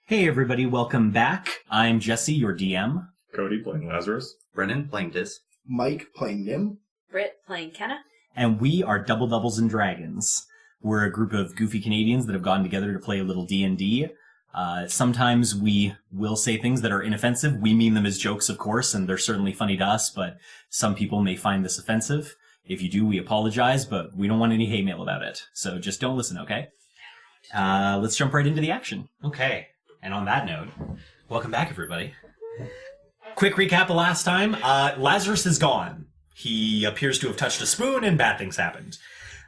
Hey everybody, welcome back. I'm Jesse, your DM. Cody playing Lazarus. Brennan playing Diz. Mike playing Nim. Britt playing Kenna. And we are Double Doubles and Dragons. We're a group of goofy Canadians that have gotten together to play a little D&D. Sometimes we will say things that are inoffensive. We mean them as jokes, of course, and they're certainly funny to us, but some people may find this offensive. If you do, we apologize, but we don't want any hate mail about it. So just don't listen, okay? Let's jump right into the action. Okay. And on that note, welcome back, everybody. Quick recap of last time. Lazarus is gone. He appears to have touched a spoon and bad things happened.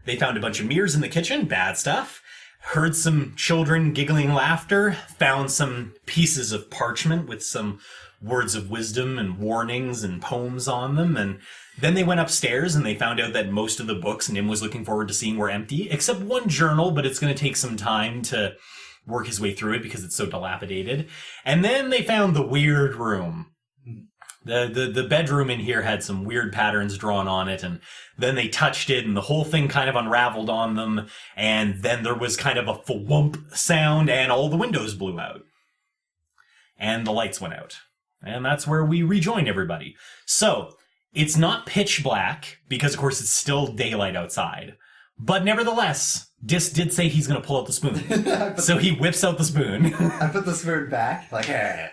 They found a bunch of mirrors in the kitchen, bad stuff. Heard some children giggling laughter. Found some pieces of parchment with some words of wisdom and warnings and poems on them. And then they went upstairs and they found out that most of the books Nim was looking forward to seeing were empty, except one journal, but it's going to take some time to work his way through it because it's so dilapidated. And then they found the weird room. The bedroom in here had some weird patterns drawn on it, and then they touched it, and the whole thing kind of unraveled on them, and then there was kind of a thwomp sound, and all the windows blew out. And the lights went out. And that's where we rejoin everybody. So, it's not pitch black, because of course it's still daylight outside. But nevertheless, Dis did say he's going to pull out the spoon. So he whips out the spoon. I put the spoon back, like, hey.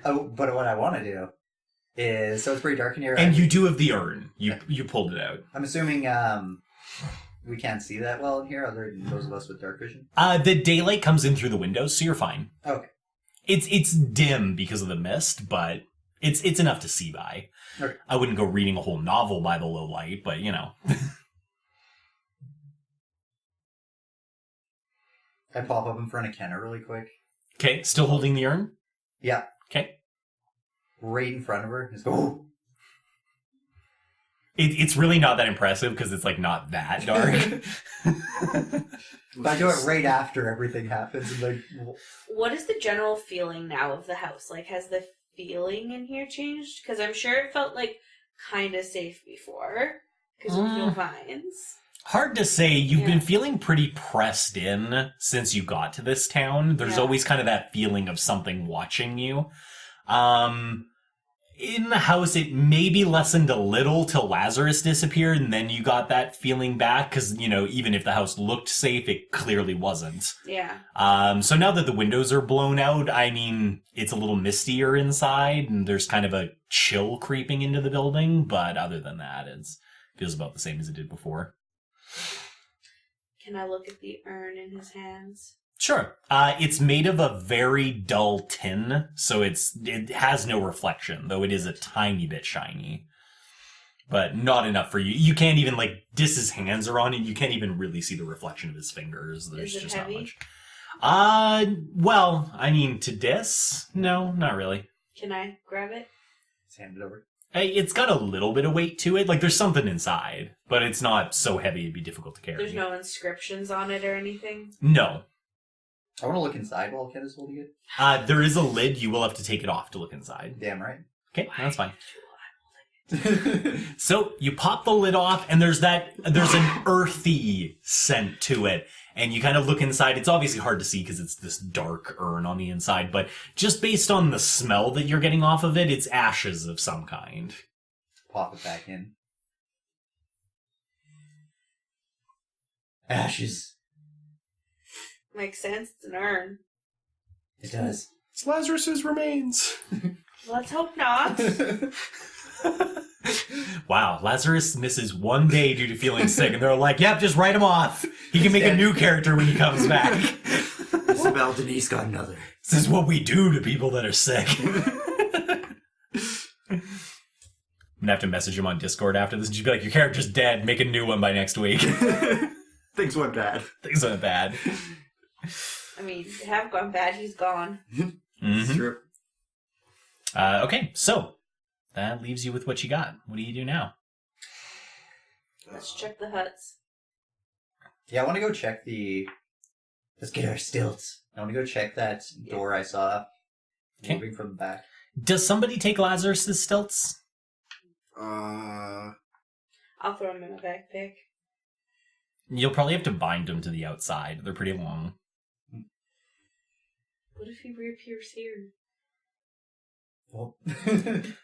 Oh, but what I want to do is, so it's pretty dark in here. And you do have the urn. You pulled it out. I'm assuming we can't see that well in here, other than those of us with dark vision. The daylight comes in through the windows, so you're fine. Okay. It's dim because of the mist, but it's enough to see by. Okay. I wouldn't go reading a whole novel by the low light, but you know. I pop up in front of Kenna really quick. Okay, still holding the urn? Yeah. Okay. Right in front of her. Just go, oh. It's really not that impressive because it's like not that dark. But I do it right after everything happens. And like, What is the general feeling now of the house? Like, has the feeling in here changed? Because I'm sure it felt like kind of safe before. Because we feel vines. Hard to say. You've been feeling pretty pressed in since you got to this town. There's always kind of that feeling of something watching you. In the house, it maybe lessened a little till Lazarus disappeared, and then you got that feeling back, because, you know, even if the house looked safe, it clearly wasn't. Yeah. So now that the windows are blown out, I mean, it's a little mistier inside, and there's kind of a chill creeping into the building, but other than that, it feels about the same as it did before. Can I look at the urn in his hands? Sure. It's made of a very dull tin, so it has no reflection, though it is a tiny bit shiny. But not enough for you. You can't even, like, Dis's hands are on it, you can't even really see the reflection of his fingers. There's Is it just heavy? not much. Well, I mean, to Dis? No, not really. Can I grab it? just hand it over. It's got a little bit of weight to it. Like, there's something inside, but it's not so heavy it'd be difficult to carry. There's no inscriptions on it or anything? No. I want to look inside while Kenna's holding it. There is a lid. You will have to take it off to look inside. Damn right. Okay, that's fine. So you pop the lid off, and there's an earthy scent to it. And you kind of look inside. It's obviously hard to see because it's this dark urn on the inside, but just based on the smell that you're getting off of it, it's ashes of some kind. Pop it back in. Ashes. Makes sense. It's an urn. It does. It's Lazarus's remains. Let's hope not. Wow, Lazarus misses one day due to feeling sick, and they're like, yep, just write him off. He can make a new character when he comes back. Isabel Denise got another. This is what we do to people that are sick. I'm gonna have to message him on Discord after this and just be like, your character's dead, make a new one by next week. Things went bad. Things went bad. I mean, they have gone bad. He's gone. It's true. Okay, so that leaves you with what you got. What do you do now? Let's check the huts. Yeah, I want to go check the... Let's get our stilts. I want to go check that door I saw moving from the back. Does somebody take Lazarus' stilts? I'll throw them in my backpack. You'll probably have to bind them to the outside. They're pretty long. What if he reappears here? Well. I mean,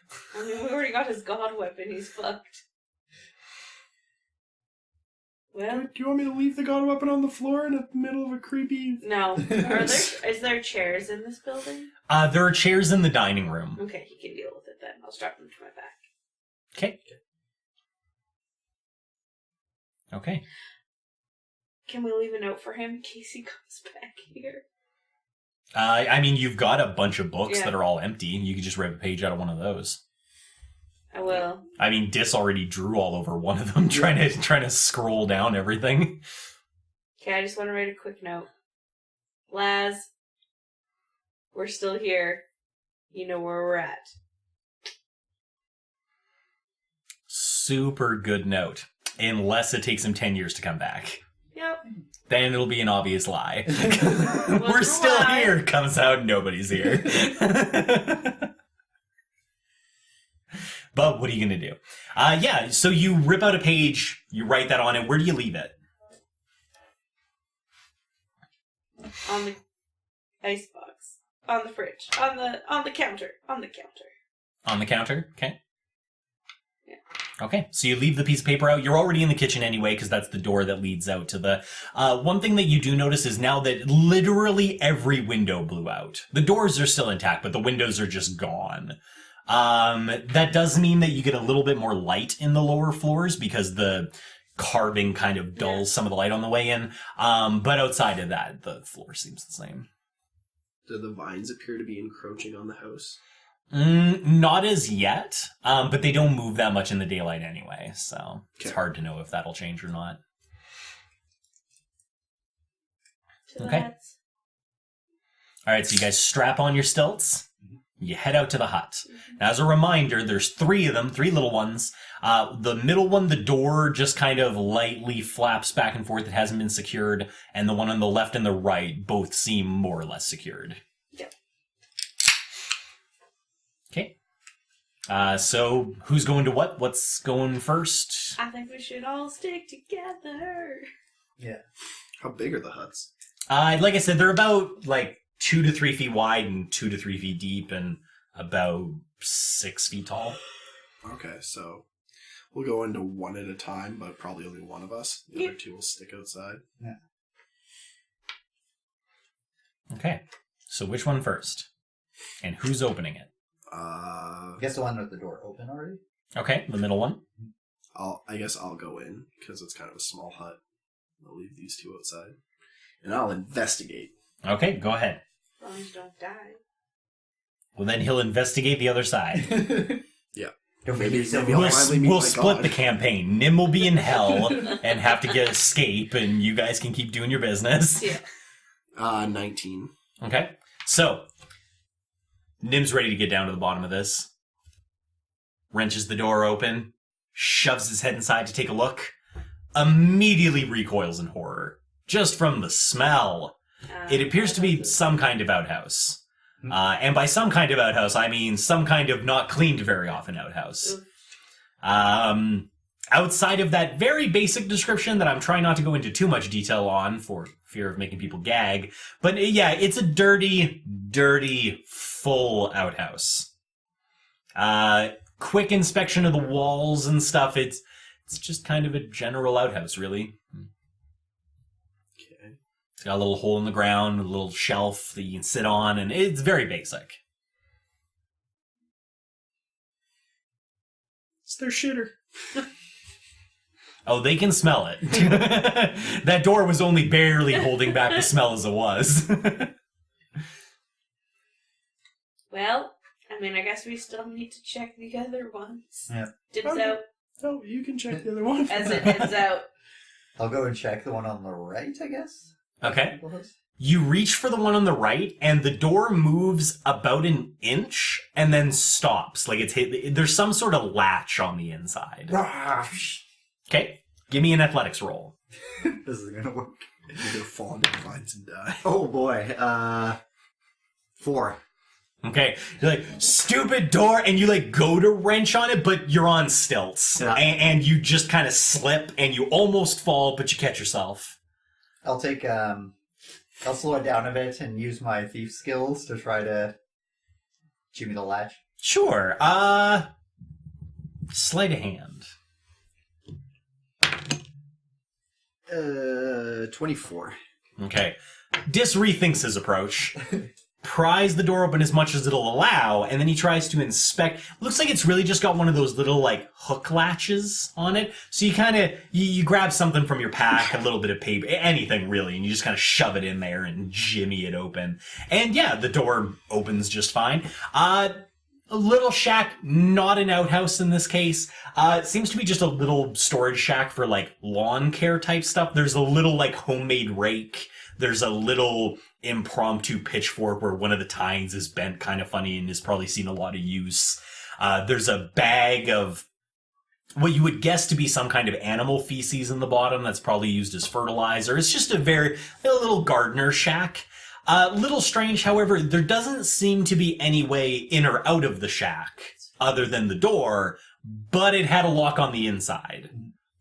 we already got his god weapon. He's fucked. Well, Do you want me to leave the god weapon on the floor in the middle of a creepy... no. Is there chairs in this building? There are chairs in the dining room. Okay, he can deal with it then. I'll strap them to my back. Okay. Okay. Can we leave a note for him in case he comes back here? I mean, you've got a bunch of books Yeah. that are all empty. You could just rip a page out of one of those. I will. I mean, Dis already drew all over one of them, trying to scroll down everything. Okay, I just want to write a quick note. Laz, we're still here. You know where we're at. Super good note. Unless it takes him 10 years to come back. Yep. Then it'll be an obvious lie. Wasn't We're still a lie. here. Comes out, nobody's here. But what are you going to do? Yeah, so you rip out a page, you write that on it. Where do you leave it? On the icebox. On the fridge. On the counter. On the counter. On the counter? Okay. Yeah. Okay, so you leave the piece of paper out. You're already in the kitchen anyway, because that's the door that leads out to the... one thing that you do notice is now that literally every window blew out. The doors are still intact, but the windows are just gone. That does mean that you get a little bit more light in the lower floors, because the carving kind of dulls some of the light on the way in. But outside of that, the floor seems the same. Do the vines appear to be encroaching on the house? Not as yet, but they don't move that much in the daylight anyway, so it's Okay. hard to know if that'll change or not. Okay. Alright, so you guys strap on your stilts, you head out to the hut. Now, as a reminder, there's 3 of them, 3 little ones. The middle one, the door just kind of lightly flaps back and forth, it hasn't been secured, and the one on the left and the right both seem more or less secured. Yep. Okay. So who's going to what? What's going first? I think we should all stick together. Yeah. How big are the huts? Like I said, they're about 2 to 3 feet wide and 2 to 3 feet deep and about 6 feet tall. Okay, so we'll go into one at a time, but probably only one of us. The other 2 will stick outside. Yeah. Okay. So which one first? And who's opening it? I guess the one with the door open already? Okay, the middle one. I guess I'll go in, because it's kind of a small hut. I'll leave these 2 outside. And I'll investigate. Okay, go ahead. As long as you don't die. Well, then he'll investigate the other side. Yeah. Don't Maybe- maybe, maybe I'll We'll, finally meet we'll my split god. the campaign. Nim will be in hell and have to get escape, and you guys can keep doing your business. Yeah. 19. Okay, so Nim's ready to get down to the bottom of this. Wrenches the door open, shoves his head inside to take a look, immediately recoils in horror. Just from the smell. It appears to be some kind of outhouse. And by some kind of outhouse, I mean some kind of not cleaned very often outhouse. Outside of that very basic description that I'm trying not to go into too much detail on for fear of making people gag. But yeah, it's a dirty, full outhouse. Quick inspection of the walls and stuff. It's just kind of a general outhouse, really. Okay. It's got a little hole in the ground, a little shelf that you can sit on, and it's very basic. It's their shitter. Oh, they can smell it. That door was only barely holding back the smell as it was. Well, I mean, I guess we still need to check the other ones. Yeah. Dibs Okay. out Oh, you can check the other one. as it heads out. I'll go and check the one on the right, I guess. Okay. You reach for the one on the right, and the door moves about an inch and then stops. Like it's hit. There's some sort of latch on the inside. Okay, give me an athletics roll. This is gonna work. You're going to fall into the vines and die. Oh boy. 4. Okay, you're like, stupid door, and you go to wrench on it, but you're on stilts. Yeah. And you just kind of slip, and you almost fall, but you catch yourself. I'll take I'll slow it down a bit and use my thief skills to try to jimmy the latch. Sure. Sleight of hand. 24. Okay. Dis rethinks his approach. Pries the door open as much as it'll allow, and then he tries to inspect. Looks like it's really just got one of those little, like, hook latches on it. So you kind of, you grab something from your pack, a little bit of paper, anything really, and you just kind of shove it in there and jimmy it open. And yeah, the door opens just fine. A little shack, not an outhouse in this case. It seems to be just a little storage shack for, like, lawn care type stuff. There's a little, like, homemade rake. There's a little impromptu pitchfork where one of the tines is bent kind of funny and has probably seen a lot of use. There's a bag of what you would guess to be some kind of animal feces in the bottom that's probably used as fertilizer. It's just a little gardener shack. Little strange, however, there doesn't seem to be any way in or out of the shack other than the door, but it had a lock on the inside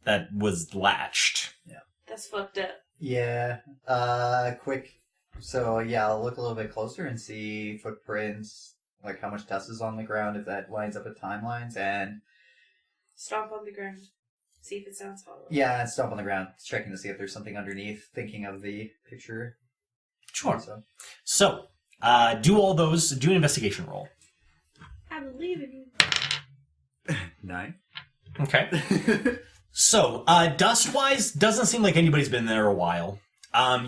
that was latched. Yeah. That's fucked up. Yeah. Quick. So, yeah, I'll look a little bit closer and see footprints, like how much dust is on the ground, if that lines up with timelines, and... Stomp on the ground. See if it sounds hollow. Yeah, and stomp on the ground, checking to see if there's something underneath, thinking of the picture. Sure. So, do all those, do an investigation roll. I believe in you. 9. Okay. So, dust-wise, doesn't seem like anybody's been there a while.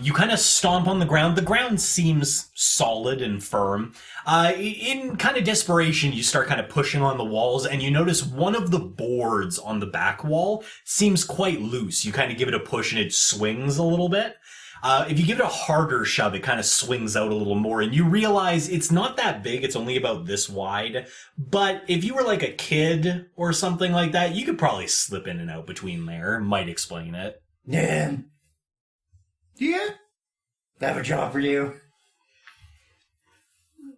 You kind of stomp on the ground. The ground seems solid and firm. In kind of desperation, you start kind of pushing on the walls, and you notice one of the boards on the back wall seems quite loose. You kind of give it a push, and it swings a little bit. If you give it a harder shove, it kind of swings out a little more, and you realize it's not that big, it's only about this wide, but if you were like a kid or something like that, you could probably slip in and out between there. Might explain it. Yeah? I have a job for you.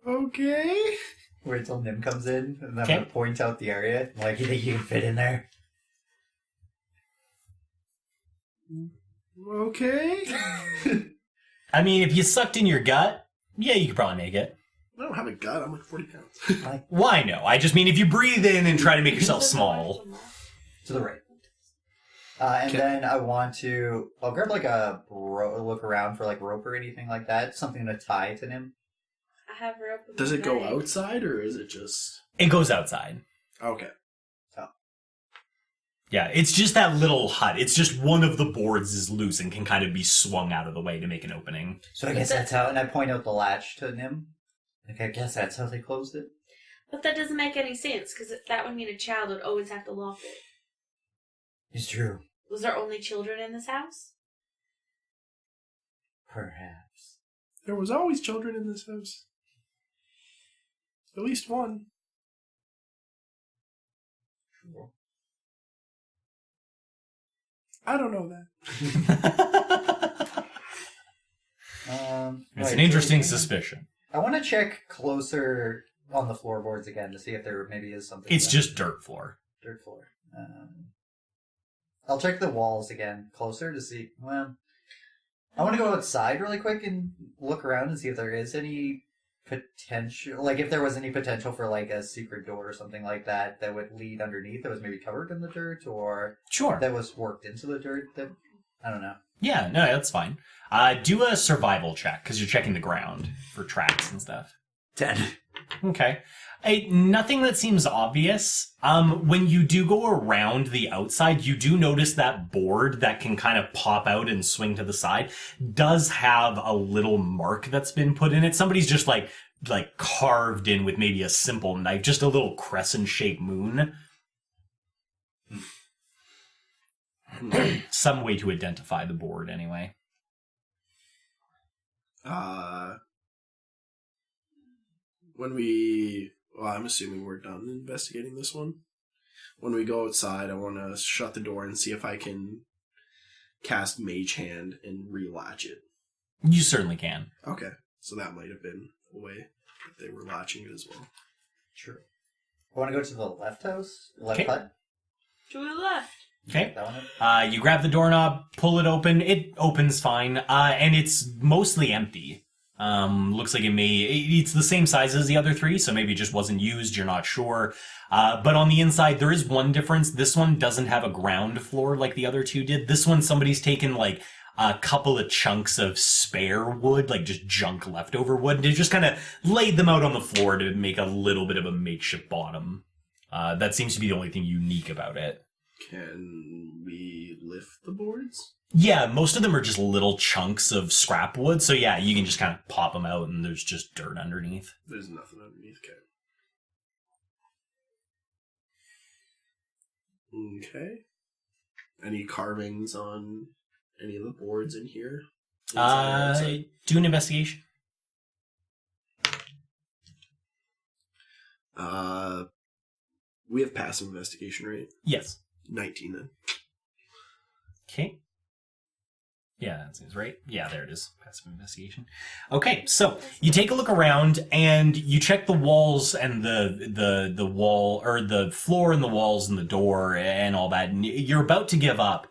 Okay. Wait till Nim comes in, and then I'm Okay. going to point out the area. I'm like, you think you can fit in there? Okay. I mean, if you sucked in your gut, yeah, you could probably make it. I don't have a gut. I'm like 40 pounds. Well, I know. I just mean if you breathe in and try to make yourself small. To the right. And Okay. then I'll grab like a look around for like rope or anything like that, something to tie to Nim. I have rope. in Does my it go bag. outside or is it just... It goes outside. Okay. Yeah, it's just that little hut. It's just one of the boards is loose and can kind of be swung out of the way to make an opening. So I guess that's how, and I point out the latch to Nim. Like, I guess that's how they closed it. But that doesn't make any sense, because that would mean a child would always have to lock it. It's true. Was there only children in this house? Perhaps. There was always children in this house. At least one. True. I don't know that. It's an right, interesting so suspicion. I want to check closer on the floorboards again to see if there maybe is something. It's there. just dirt floor. Dirt floor. I'll check the walls again closer to see. Well, I want to go outside really quick and look around and see if there is any potential, like if there was any potential for like a secret door or something like that that would lead underneath that was maybe covered in the dirt or Sure. that was worked into the dirt. That I don't know. Yeah, no, that's fine. Do a survival check, because you're checking the ground for tracks and stuff. 10. Okay. Nothing that seems obvious. When you do go around the outside, you do notice that board that can kind of pop out and swing to the side does have a little mark that's been put in it. Somebody's just like carved in with maybe a simple knife, just a little crescent-shaped moon. Some way to identify the board, anyway. I'm assuming we're done investigating this one. When we go outside, I want to shut the door and see if I can cast Mage Hand and relatch it. You certainly can. Okay, so that might have been a way that they were latching it as well. Sure. I want to go to the left house, left Okay. hut. To the left. Okay. That one? You grab the doorknob, pull it open. It opens fine, and it's mostly empty. Looks like it's the same size as the other three, so maybe it just wasn't used, you're not sure. But on the inside, there is one difference. This one doesn't have a ground floor like the other two did. This one, somebody's taken like a couple of chunks of spare wood, like just junk leftover wood, and they just kind of laid them out on the floor to make a little bit of a makeshift bottom. That seems to be the only thing unique about it. Can we lift the boards? Yeah, most of them are just little chunks of scrap wood, so yeah, you can just kind of pop them out and there's just dirt underneath. There's nothing underneath, okay. Okay. Any carvings on any of the boards in here? Inside or outside? Do an investigation. We have passive investigation, right? Yes. 19 then. Okay. Yeah, that seems right. Yeah, there it is. Passive investigation. Okay, so you take a look around and you check the walls and the wall, or the floor and the walls and the door and all that. And you're about to give up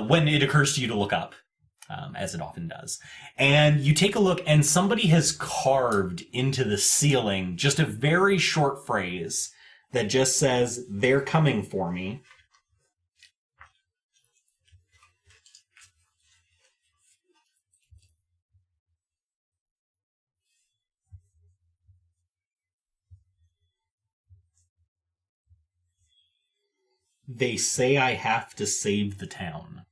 when it occurs to you to look up, as it often does. And you take a look and somebody has carved into the ceiling just a very short phrase that just says, "They're coming for me." They say I have to save the town.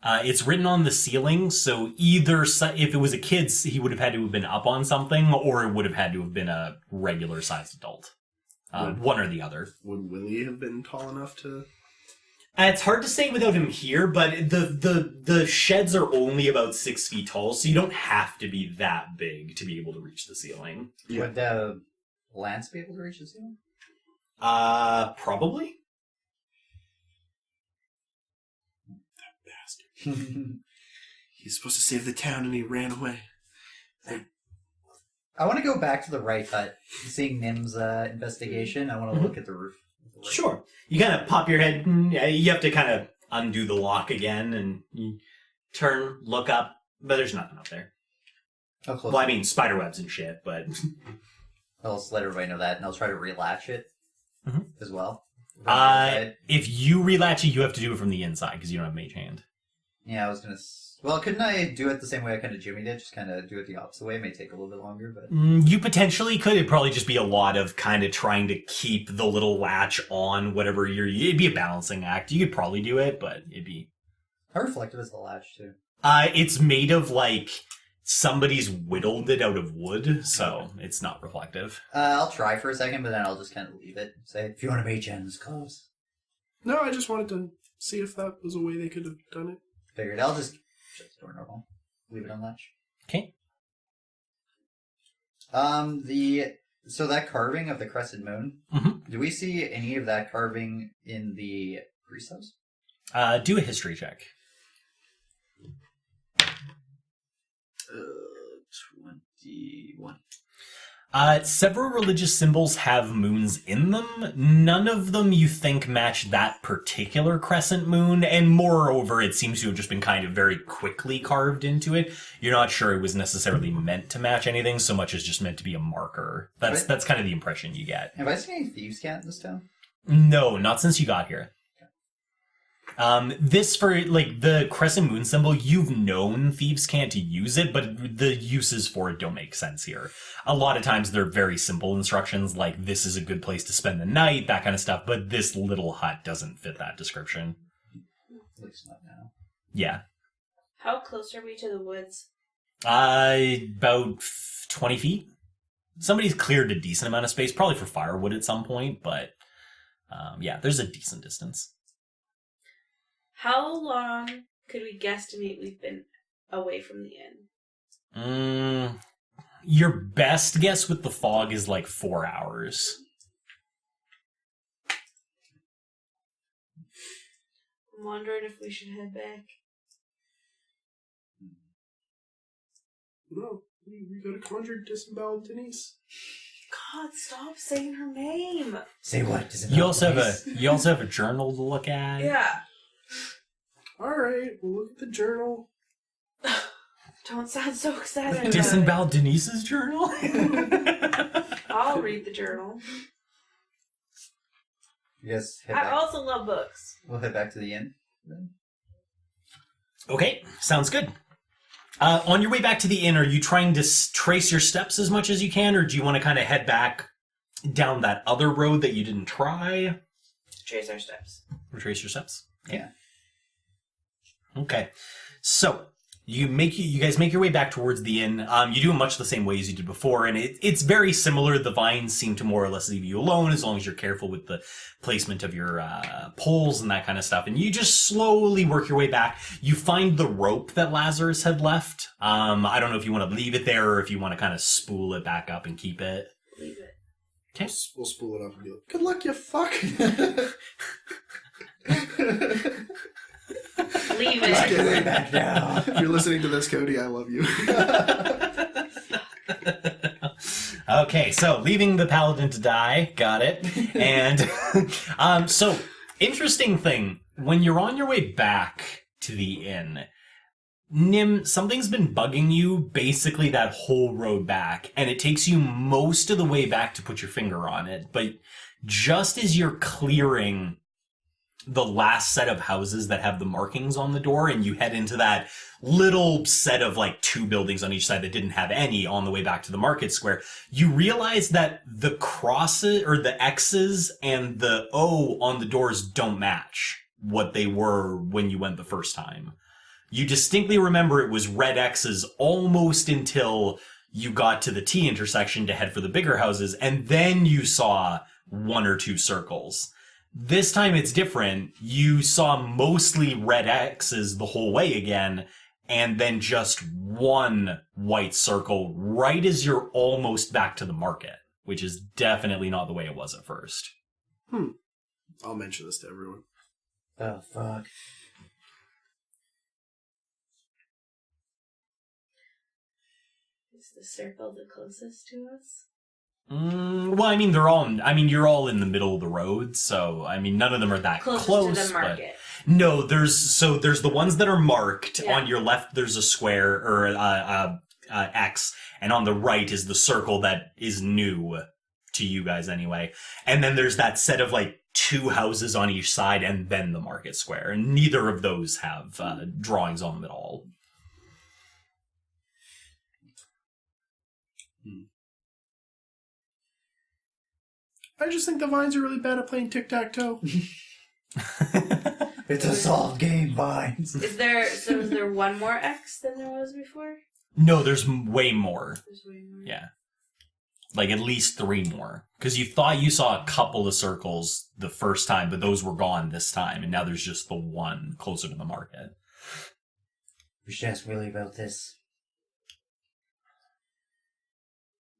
It's written on the ceiling, so either if it was a kid's, he would have had to have been up on something, or it would have had to have been a regular-sized adult. One or the other. Would Willie have been tall enough to... It's hard to say without him here, but the sheds are only about 6 feet tall, so you don't have to be that big to be able to reach the ceiling. Yeah. Would Lance be able to reach the ceiling? Probably. That bastard. He's supposed to save the town and he ran away. I want to go back to the right hut, seeing Nim's investigation. I want to look at the roof. Sure. You kind of pop your head. You have to kind of undo the lock again, and you turn, look up, but there's nothing up there. How close? Well, I mean, spider webs and shit, but... I'll just let everybody know that, and I'll try to relatch it as well. If you relatch it, you have to do it from the inside, because you don't have mage hand. Yeah, I was going to... Well, couldn't I do it the same way I kind of Jimmy did? Just kind of do it the opposite way? It may take a little bit longer, but... You potentially could. It'd probably just be a lot of kind of trying to keep the little latch on whatever it'd be a balancing act. You could probably do it, but it'd be... How reflective is the latch, too? It's made of, like, somebody's whittled it out of wood, so it's not reflective. I'll try for a second, but then I'll just kind of leave it. Say, if you want to mage hand, it's close. No, I just wanted to see if that was a way they could have done it. Figured. I'll just shut the door normal. Leave it on latch. Okay. So that carving of the crescent moon, do we see any of that carving in the priest house? Do a history check. 21. Several religious symbols have moons in them. None of them you think match that particular crescent moon, and moreover, it seems to have just been kind of very quickly carved into it. You're not sure it was necessarily meant to match anything so much as just meant to be a marker. That's kind of the impression you get. Have I seen any thieves' cat in this town? No, not since you got here. This, for, like, the crescent moon symbol, you've known thieves can't use it, but the uses for it don't make sense here. A lot of times they're very simple instructions, like, this is a good place to spend the night, that kind of stuff, but this little hut doesn't fit that description. At least not now. Yeah. How close are we to the woods? About 20 feet. Somebody's cleared a decent amount of space, probably for firewood at some point, but, yeah, there's a decent distance. How long could we guesstimate we've been away from the inn? Your best guess with the fog is like 4 hours. I'm wondering if we should head back. No, we gotta conjure disemboweled Denise. God, stop saying her name. Say what? You also have a journal to look at. Yeah. Alright, we'll look at the journal. Don't sound so excited about it. Disemboweled Denise's journal? I'll read the journal. Yes. I also love books. We'll head back to the inn then. Okay, sounds good. On your way back to the inn, are you trying to trace your steps as much as you can, or do you want to kind of head back down that other road that you didn't try? Trace our steps. Retrace your steps? Okay. Yeah. Okay. So, you guys make your way back towards the inn. You do it much the same way as you did before, and it's very similar. The vines seem to more or less leave you alone as long as you're careful with the placement of your poles and that kind of stuff. And you just slowly work your way back. You find the rope that Lazarus had left. I don't know if you want to leave it there or if you want to kind of spool it back up and keep it. Leave it. Okay. We'll spool it up and be like, good luck, you fuck. Leave Just it. kidding. Back now. If you're listening to this, Cody, I love you. Okay, so leaving the paladin to die, got it. And so interesting thing, when you're on your way back to the inn, Nim, something's been bugging you basically that whole road back, and it takes you most of the way back to put your finger on it, but just as you're clearing the last set of houses that have the markings on the door, and you head into that little set of like 2 buildings on each side that didn't have any on the way back to the market square, you realize that the crosses or the X's and the O on the doors don't match what they were when you went the first time. You distinctly remember it was red X's almost until you got to the T intersection to head for the bigger houses, and then you saw 1 or 2 circles. This time it's different. You saw mostly red X's the whole way again, and then just 1 white circle right as you're almost back to the market, which is definitely not the way it was at first. I'll mention this to everyone. Oh, fuck. Is the circle the closest to us? Well, I mean, you're all in the middle of the road, so, I mean, none of them are that Closest close. to the market. But no, there's the ones that are marked. Yeah. On your left, there's a square, or X, and on the right is the circle that is new to you guys anyway. And then there's that set of, like, 2 houses on each side, and then the market square. And neither of those have drawings on them at all. I just think the vines are really bad at playing tic-tac-toe. It's a solved game, Vines. Is there 1 more X than there was before? No, there's way more. There's way more. Yeah. Like at least 3 more. Because you thought you saw a couple of circles the first time, but those were gone this time, and now there's just the 1 closer to the market. We should ask Willie about this.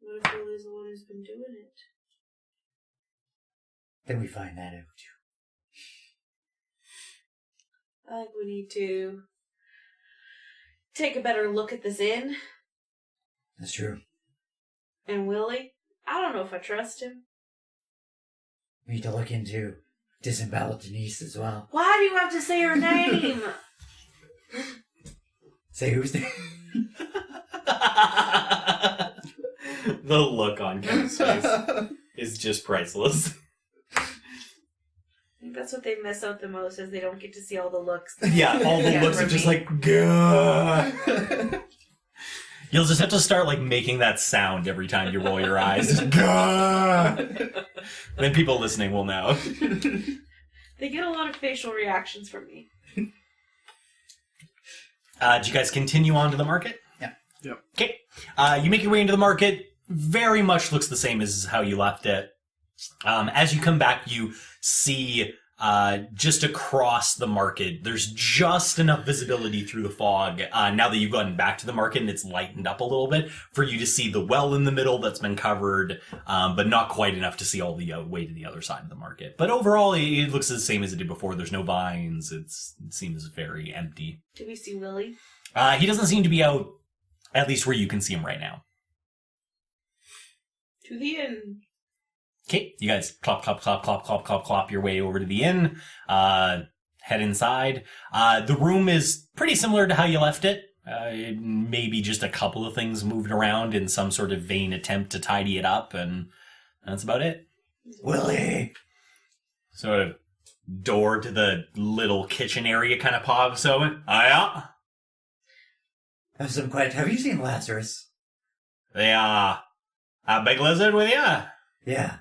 What if Willie's the one who's been doing it? Then we find that out too. I think we need to take a better look at this inn. That's true. And Willie, I don't know if I trust him. We need to look into disemboweled Denise as well. Why do you have to say her name? Say whose name? The look on Ken's face is just priceless. I think that's what they miss out the most, is they don't get to see all the looks. Yeah, all the Yeah, looks for are just me. like, gah. You'll just have to start like making that sound every time you roll your eyes. Just, gah. Then people listening will know. They get a lot of facial reactions from me. Do you guys continue on to the market? Yeah. Yep. Okay. You make your way into the market. Very much looks the same as how you left it. As you come back, you see just across the market, there's just enough visibility through the fog now that you've gotten back to the market and it's lightened up a little bit for you to see the well in the middle that's been covered, but not quite enough to see all the way to the other side of the market. But overall, it looks the same as it did before. There's no vines. It seems very empty. Do we see Willie? He doesn't seem to be out At least where you can see him right now. To the inn. Okay, you guys clop your way over to the inn. Head inside. The room is pretty similar to how you left it. Maybe just a couple of things moved around in some sort of vain attempt to tidy it up, and that's about it. Willie! Sort of door to the little kitchen area kind of pops open. Yeah? Have some quiet. Have you seen Lazarus? A big lizard with you? Yeah.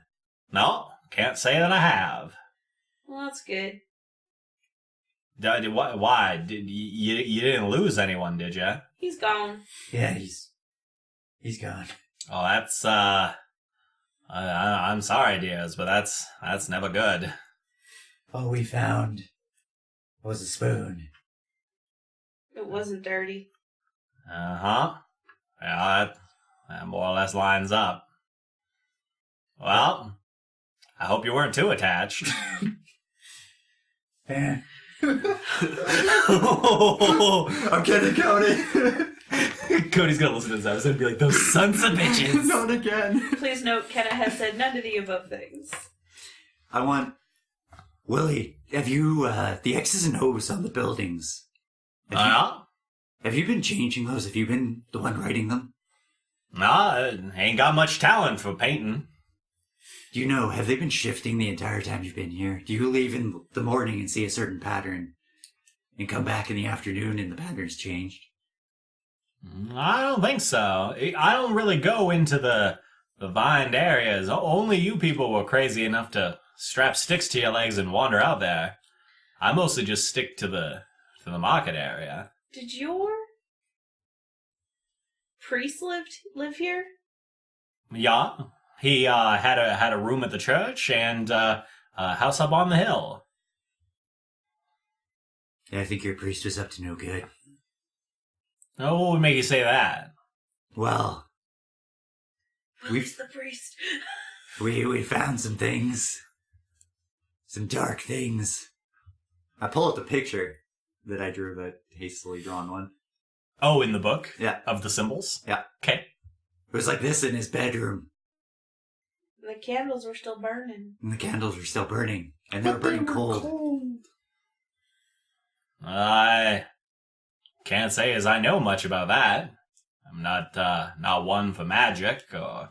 No, can't say that I have. Well, that's good. Why? You didn't lose anyone, did you? He's gone. Yeah, he's gone. Oh, that's, I'm sorry, dears, but that's never good. All we found was a spoon. It wasn't dirty. Uh-huh. Yeah, that more or less lines up. Well, I hope you weren't too attached. Man. I'm kidding, Cody. Cody's gonna listen to this episode and be like, those sons of bitches! Not again. Please note, Kenna has said none of the above things. I want... Willie, have you, the X's and O's on the buildings? Have you been changing those? Have you been the one writing them? Nah, ain't got much talent for painting. Do you know, have they been shifting the entire time you've been here? Do you leave in the morning and see a certain pattern and come back in the afternoon and the pattern's changed? I don't think so. I don't really go into the vined areas. Only you people were crazy enough to strap sticks to your legs and wander out there. I mostly just stick to the market area. Did your priest live here? Yeah. He had a room at the church and a house up on the hill. Yeah, I think your priest was up to no good. Oh, what would make you say that? Well, Who's the priest? we found some things. Some dark things. I pull out the picture that I drew, that hastily drawn one. Oh, in the book? Yeah. Of the symbols? Yeah. Okay. It was like this in his bedroom. The candles were still burning. And the candles were still burning. And they were burning cold. I can't say as I know much about that. I'm not one for magic or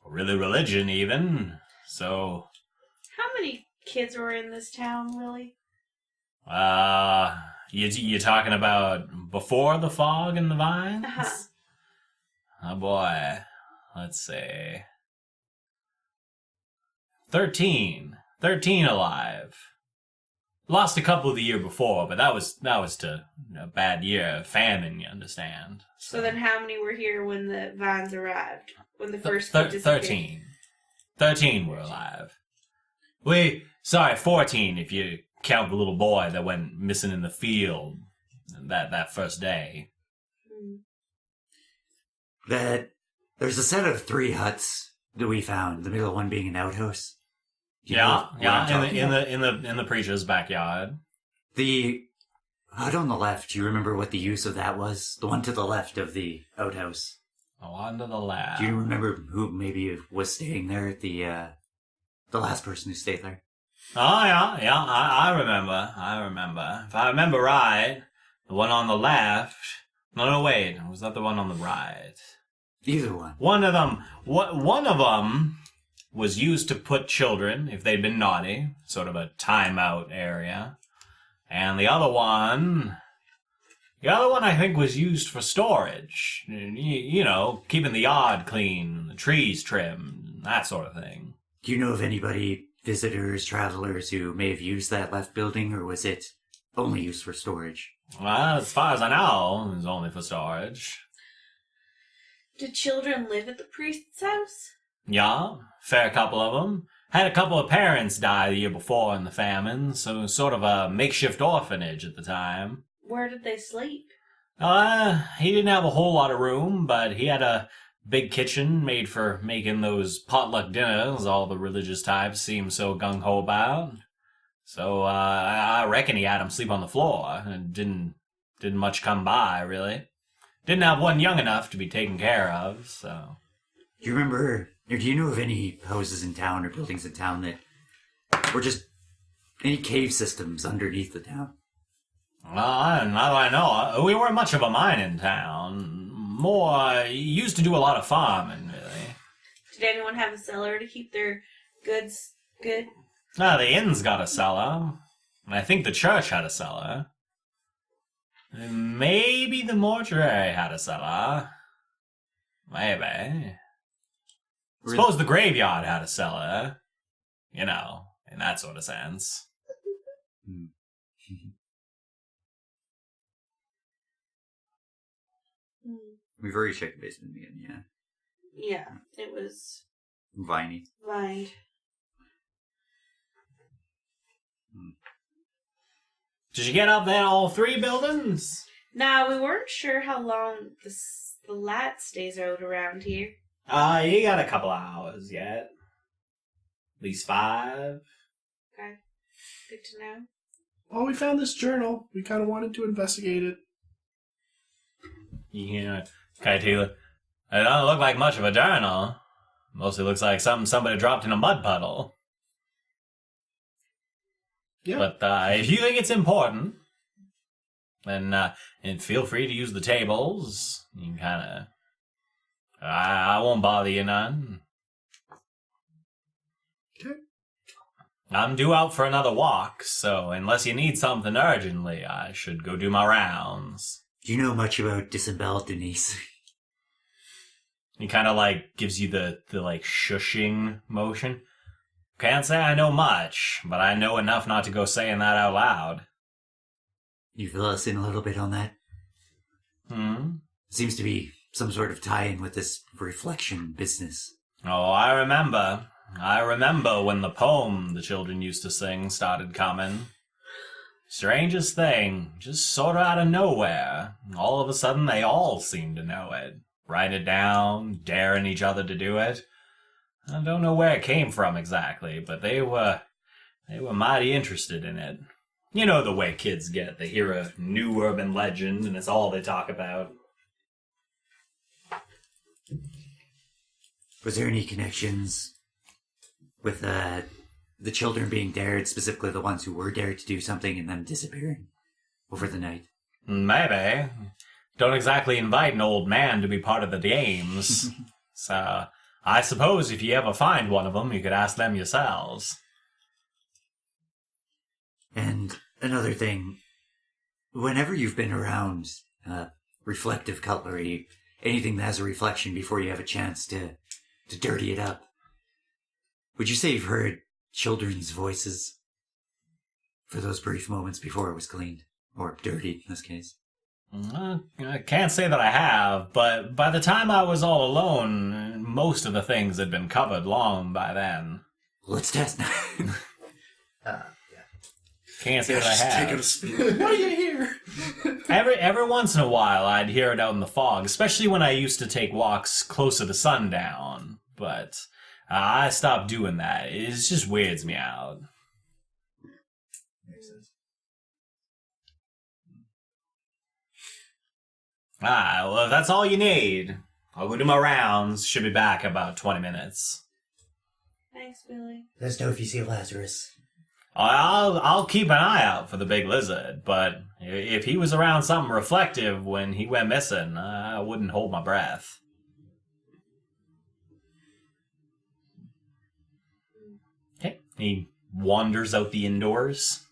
really religion even. So, How many kids were in this town, Willie? you talking about before the fog and the vines? Uh-huh. Oh boy, let's see. 13 alive. Lost a couple the year before, but that was to a bad year of famine, you understand. So then how many were here when the vines arrived? When the first kid disappeared? 13. 13 were alive. 14 if you count the little boy that went missing in the field that first day. That there's a set of 3 huts that we found, the middle one being an outhouse. Do you know what I'm talking about? in the preacher's backyard. The hut on the left, do you remember what the use of that was? The one to the left of the outhouse. Oh, on to the left. Do you remember who maybe was staying there? The last person who stayed there? Oh, yeah, I remember. If I remember right, the one on the left... No, wait, was that the one on the right? Either one. One of them was used to put children, if they'd been naughty, sort of a timeout area. And the other one I think was used for storage. You know, keeping the yard clean, the trees trimmed, that sort of thing. Do you know of anybody, visitors, travelers, who may have used that left building, or was it only used for storage? Well, as far as I know, it was only for storage. Did children live at the priest's house? Yeah, fair couple of them. Had a couple of parents die the year before in the famine, so it was sort of a makeshift orphanage at the time. Where did they sleep? He didn't have a whole lot of room, but he had a big kitchen made for making those potluck dinners all the religious types seem so gung-ho about. So, I reckon he had him sleep on the floor, and didn't much come by, really. didn't have one young enough to be taken care of, so... Do you remember, or do you know of any houses in town or buildings in town that were just any cave systems underneath the town? Well, not that I know. We weren't much of a mine in town. More, used to do a lot of farming, really. Did anyone have a cellar to keep their goods good? The inn's got a cellar. I think the church had a cellar. Maybe the mortuary had a cellar. Maybe. Suppose the graveyard had a cellar. You know, in that sort of sense. We've already checked the basement again, yeah. Yeah, it was Viney. vined. Did you get up there all 3 buildings? Now, we weren't sure how long the lat stays out around here. You got a couple hours yet. At least 5. Okay, good to know. Well, we found this journal. We kind of wanted to investigate it. Yeah. Okay, Taylor. It doesn't look like much of a journal. Mostly looks like something somebody dropped in a mud puddle. Yeah. But if you think it's important, then and feel free to use the tables. You can kind of... I won't bother you none. Okay. I'm due out for another walk, so unless you need something urgently, I should go do my rounds. Do you know much about disemboweled Denise? He kind of like gives you the like shushing motion. Can't say I know much, but I know enough not to go saying that out loud. You fill us in a little bit on that? Seems to be some sort of tie-in with this reflection business. Oh, I remember. I remember when the poem the children used to sing started coming. Strangest thing, just sort of out of nowhere. All of a sudden, they all seemed to know it. Write it down, daring each other to do it. I don't know where it came from exactly, but they were mighty interested in it. You know the way kids get. They hear a new urban legend, and it's all they talk about. Was there any connections with the children being dared, specifically the ones who were dared to do something and them disappearing over the night? Maybe. Don't exactly invite an old man to be part of the games. So, I suppose if you ever find one of them, you could ask them yourselves. And another thing, whenever you've been around reflective cutlery, anything that has a reflection before you have a chance to dirty it up, would you say you've heard children's voices for those brief moments before it was cleaned? Or dirtied, in this case? I can't say that I have, but by the time I was all alone, most of the things had been covered long by then. Let's test now. Can't say that I Just have. take it a spin. What do you hear? Every once in a while, I'd hear it out in the fog, especially when I used to take walks closer to sundown. But I stopped doing that. It just weirds me out. Makes sense. Well, if that's all you need, I'll go do my rounds. Should be back in about 20 minutes. Thanks, Billy. Let us know if you see Lazarus. I'll keep an eye out for the big lizard, but if he was around something reflective when he went missing, I wouldn't hold my breath. Okay. He wanders out the indoors.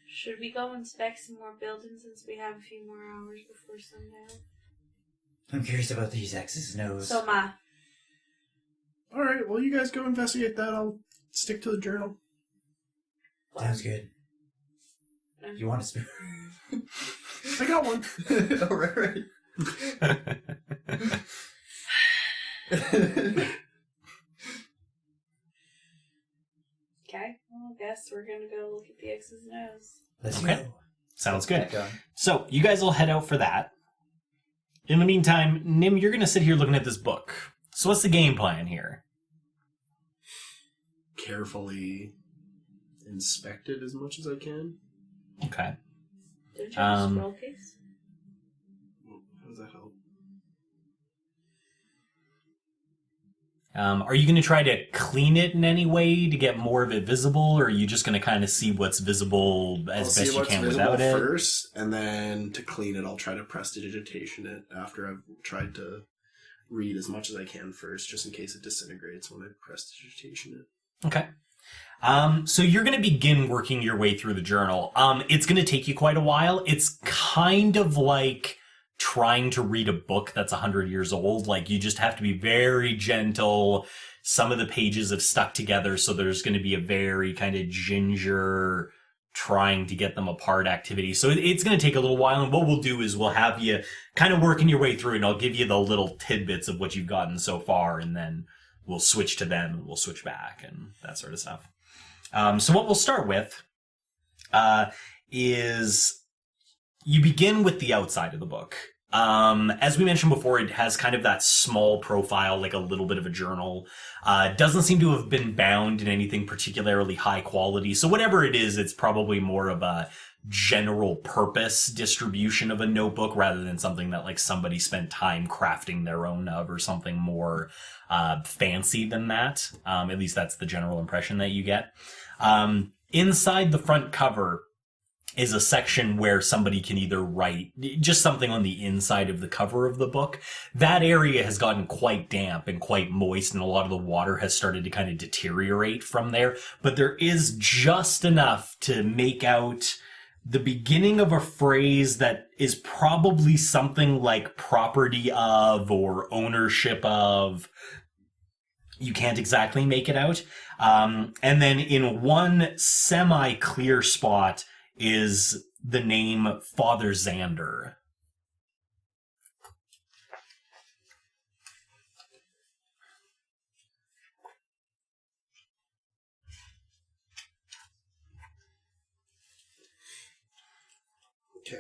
Should we go inspect some more buildings since we have a few more hours before sundown? I'm curious about these X's and O's. So, Ma. All right, well, you guys go investigate that. I'll stick to the journal. Sounds good. You want to speak? I got one. Oh, right. Okay, well, I guess we're gonna go look at the X's and O's. Let's Okay. go. Sounds good. Get going. So, you guys will head out for that. In the meantime, Nim, you're going to sit here looking at this book. So what's the game plan here? Carefully inspect it as much as I can. Okay. Don't you have a Um, scroll case? Are you going to try to clean it in any way to get more of it visible, or are you just going to kind of see what's visible as best you can without it? First, and then to clean it, I'll try to prestidigitation it after I've tried to read as much as I can first, just in case it disintegrates when I prestidigitation it. Okay. So you're going to begin working your way through the journal. It's going to take you quite a while. It's kind of like trying to read a book that's 100 years old. Like, you just have to be very gentle. Some of the pages have stuck together, so there's going to be a very kind of ginger trying to get them apart activity. So it's going to take a little while, and what we'll do is we'll have you kind of working your way through, and I'll give you the little tidbits of what you've gotten so far, and then we'll switch to them, and we'll switch back, and that sort of stuff. So what we'll start with is you begin with the outside of the book. As we mentioned before, it has kind of that small profile, like a little bit of a journal. Doesn't seem to have been bound in anything particularly high quality. So whatever it is, it's probably more of a general purpose distribution of a notebook rather than something that like somebody spent time crafting their own of, or something more fancy than that. At least that's the general impression that you get. Inside the front cover is a section where somebody can either write just something on the inside of the cover of the book. That area has gotten quite damp and quite moist, and a lot of the water has started to kind of deteriorate from there. But there is just enough to make out the beginning of a phrase that is probably something like property of or ownership of. You can't exactly make it out. And then in one semi-clear spot is the name Father Xander. Okay.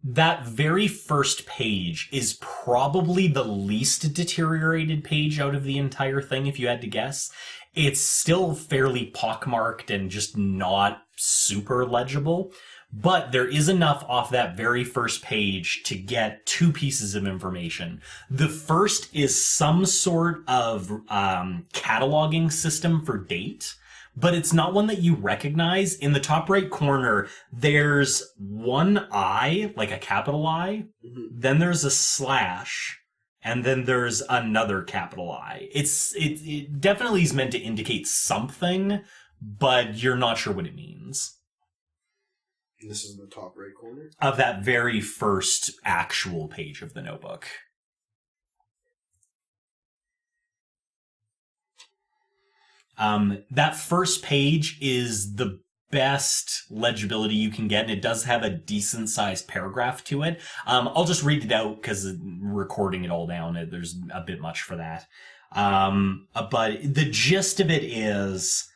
That very first page is probably the least deteriorated page out of the entire thing, if you had to guess. It's still fairly pockmarked and just not super legible, but there is enough off that very first page to get two pieces of information. The first is some sort of cataloging system for date, but it's not one that you recognize. In the top right corner, there's one I, like a capital I, then there's a slash, and then there's another capital I. It definitely is meant to indicate something, but you're not sure what it means. And this is the top right corner? Of that very first actual page of the notebook. That first page is the best legibility you can get, and it does have a decent sized paragraph to it. I'll just read it out because recording it all down, there's a bit much for that. But the gist of it is,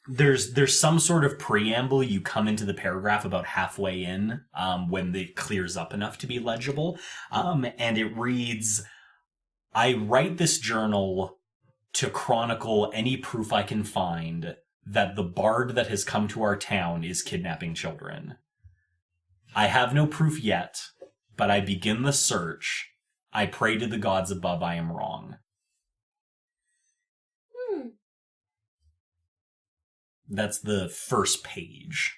there's some sort of preamble. You come into the paragraph about halfway in, when it clears up enough to be legible. And it reads, I write this journal to chronicle any proof I can find that the bard that has come to our town is kidnapping children. I have no proof yet, but I begin the search. I pray to the gods above I am wrong. That's the first page,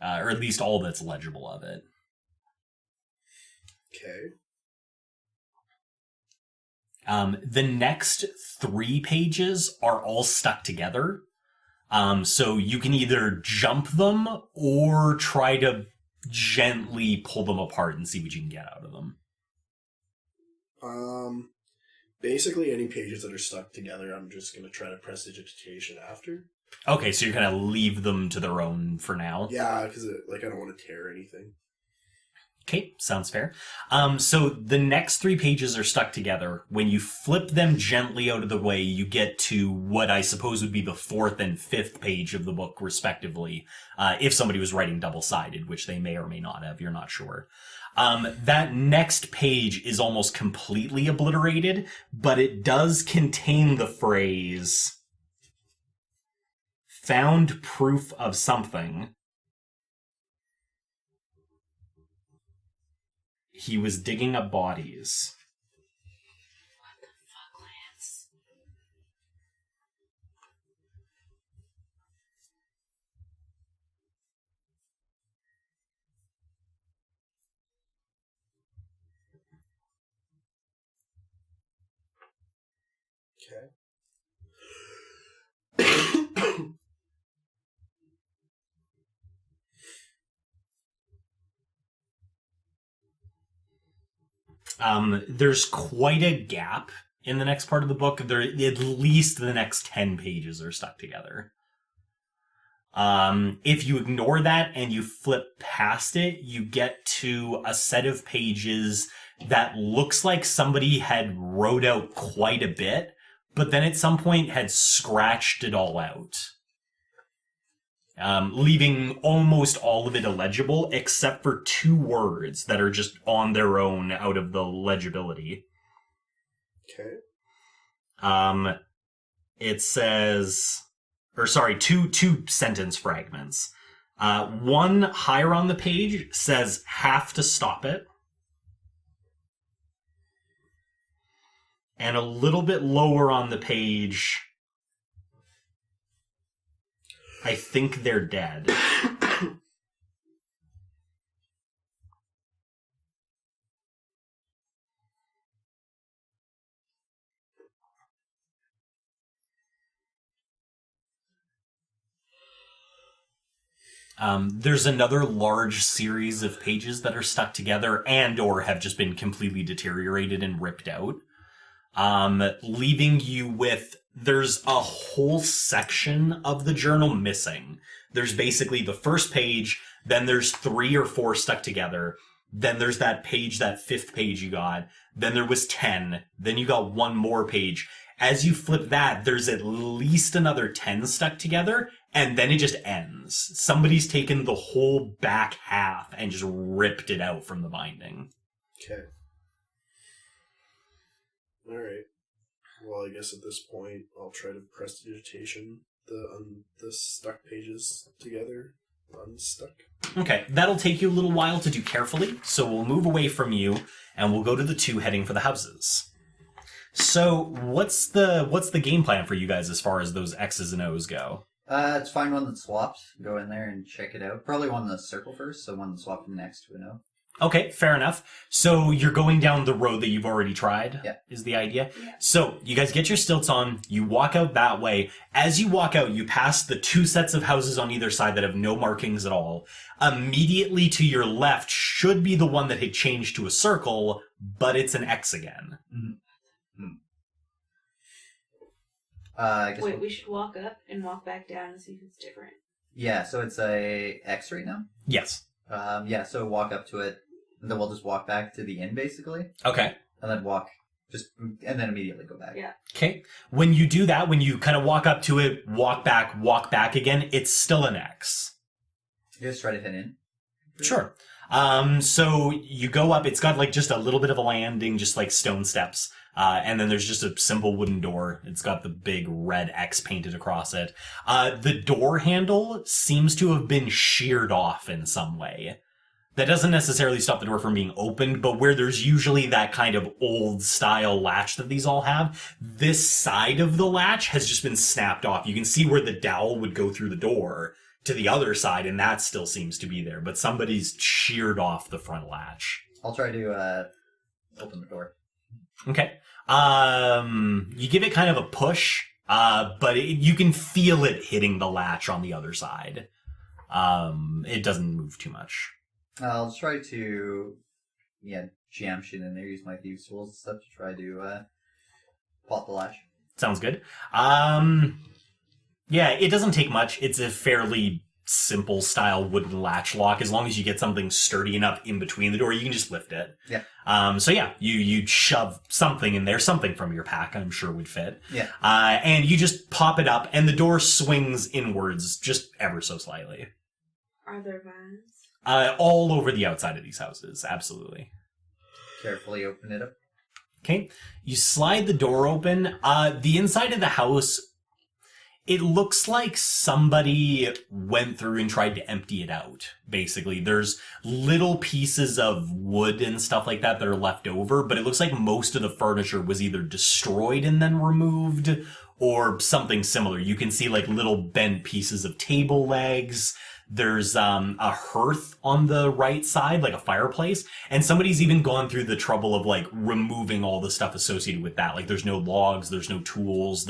or at least all that's legible of it. Okay. The next 3 pages are all stuck together. So you can either jump them or try to gently pull them apart and see what you can get out of them. Basically any pages that are stuck together, I'm just going to try to prestidigitation after. Okay, so you're going to leave them to their own for now? Yeah, because I don't want to tear anything. Okay, sounds fair. So the next 3 pages are stuck together. When you flip them gently out of the way, you get to what I suppose would be the 4th and 5th page of the book, respectively. If somebody was writing double-sided, which they may or may not have, you're not sure. That next page is almost completely obliterated, but it does contain the phrase, found proof of something. He was digging up bodies. Okay. There's quite a gap in the next part of the book. There, at least the next 10 pages are stuck together. If you ignore that and you flip past it, you get to a set of pages that looks like somebody had wrote out quite a bit, but then at some point had scratched it all out. Leaving almost all of it illegible, except for 2 words that are just on their own out of the legibility. Okay. It says, or sorry, two sentence fragments. One higher on the page says, have to stop it. And a little bit lower on the page, I think they're dead. There's another large series of pages that are stuck together and or have just been completely deteriorated and ripped out. Leaving you with, there's a whole section of the journal missing. There's basically the first page, then there's 3 or 4 stuck together, then there's that page, that 5th page you got, then there was 10, then you got 1 more page. As you flip that, there's at least another 10 stuck together, and then it just ends. Somebody's taken the whole back half and just ripped it out from the binding. Okay. Alright. Well, I guess at this point, I'll try to prestidigitation the stuck pages together. Unstuck. Okay, that'll take you a little while to do carefully, so we'll move away from you, and we'll go to the 2 heading for the houses. So, what's the game plan for you guys as far as those X's and O's go? Let's find one that swaps, go in there and check it out. Probably one that's circle first, so one that's swapping next to an O. Okay, fair enough. So you're going down the road that you've already tried, yeah, is the idea? Yeah. So you guys get your stilts on, you walk out that way. As you walk out, you pass the 2 sets of houses on either side that have no markings at all. Immediately to your left should be the one that had changed to a circle, but it's an X again. Mm-hmm. I guess Wait, we should walk up and walk back down and see if it's different. Yeah, so it's a X right now? Yes. Yeah, so walk up to it, and then we'll just walk back to the inn, basically. Okay. And then and then immediately go back. Yeah. Okay. When you do that, when you kind of walk up to it, walk back again, it's still an X. You just try to hit in? Sure. So you go up, it's got like just a little bit of a landing, just like stone steps. And then there's just a simple wooden door. It's got the big red X painted across it. The door handle seems to have been sheared off in some way. That doesn't necessarily stop the door from being opened, but where there's usually that kind of old style latch that these all have, this side of the latch has just been snapped off. You can see where the dowel would go through the door to the other side, and that still seems to be there, but somebody's sheared off the front latch. I'll try to open the door. Okay. You give it kind of a push, but you can feel it hitting the latch on the other side. It doesn't move too much. I'll try to, jam shit in there, use my thieves' tools and stuff to try to pop the latch. Sounds good. Yeah, it doesn't take much. It's a fairly simple style wooden latch lock. As long as you get something sturdy enough in between the door, you can just lift it. Yeah. So yeah, you'd shove something in there, something from your pack, I'm sure would fit. Yeah. And you just pop it up, and the door swings inwards just ever so slightly. Are there vines? All over the outside of these houses, absolutely. Carefully open it up. Okay, you slide the door open. The inside of the house, it looks like somebody went through and tried to empty it out, basically. There's little pieces of wood and stuff like that are left over, but it looks like most of the furniture was either destroyed and then removed, or something similar. You can see like little bent pieces of table legs. There's a hearth on the right side, like a fireplace, and somebody's even gone through the trouble of like removing all the stuff associated with that. Like there's no logs, there's no tools,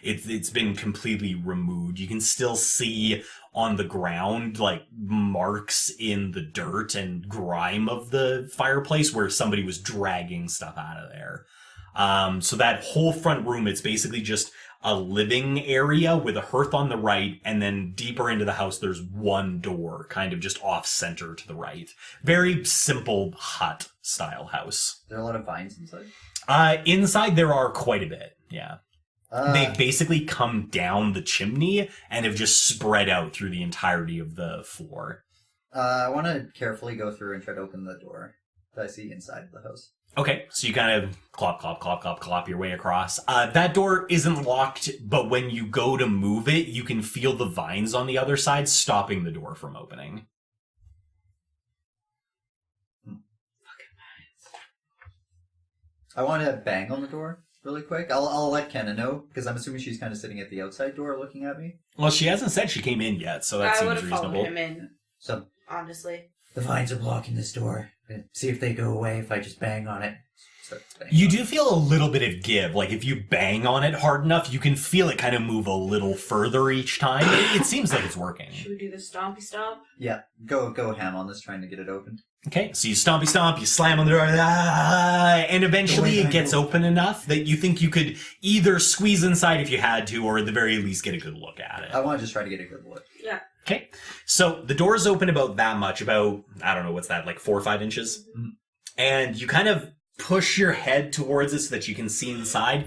it's been completely removed. You can still see on the ground like marks in the dirt and grime of the fireplace where somebody was dragging stuff out of there. So that whole front room, it's basically just a living area with a hearth on the right, and then deeper into the house, there's one door, kind of just off-center to the right. Very simple hut-style house. There are a lot of vines inside? Inside there are quite a bit, yeah. They've Uh, basically come down the chimney and have just spread out through the entirety of the floor. I want to carefully go through and try to open the door that I see inside the house. Okay, so you kind of clop your way across. That door isn't locked, but when you go to move it, you can feel the vines on the other side stopping the door from opening. I want to bang on the door really quick. I'll let Kenna know, because I'm assuming she's kind of sitting at the outside door looking at me. Well, she hasn't said she came in yet, so that I seems would have followed reasonable. him in, So honestly. The vines are blocking this door. See if they go away if I just bang on it. start banging You on do feel a little bit of give. Like, if you bang on it hard enough, you can feel it kind of move a little further each time. It seems like it's working. Should we do the stompy stomp? it. Yeah, go ham on this, trying to get it opened. Okay, so you stompy stomp, you slam on the door, and eventually it gets open enough that you think you could either squeeze inside if you had to, or at the very least get a good look at it. I want to just try to get a good look. Yeah. Okay, so the door's open about that much, about, I don't know, what's that, like 4 or 5 inches? Mhm. And you kind of push your head towards it so that you can see inside.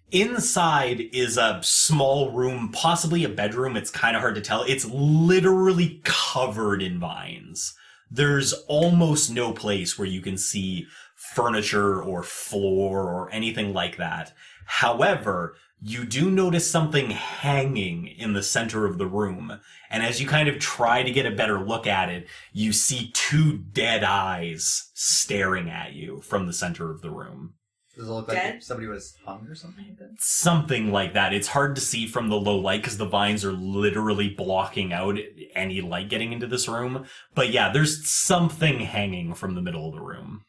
Inside is a small room, possibly a bedroom. It's kind of hard to tell. It's literally covered in vines. There's almost no place where you can see furniture or floor or anything like that. However, you do notice something hanging in the center of the room. And as you kind of try to get a better look at it, you see 2 dead eyes staring at you from the center of the room. Does it look Dead? like somebody was hung or something like that? Something like that. It's hard to see from the low light because the vines are literally blocking out any light getting into this room. But yeah, there's something hanging from the middle of the room.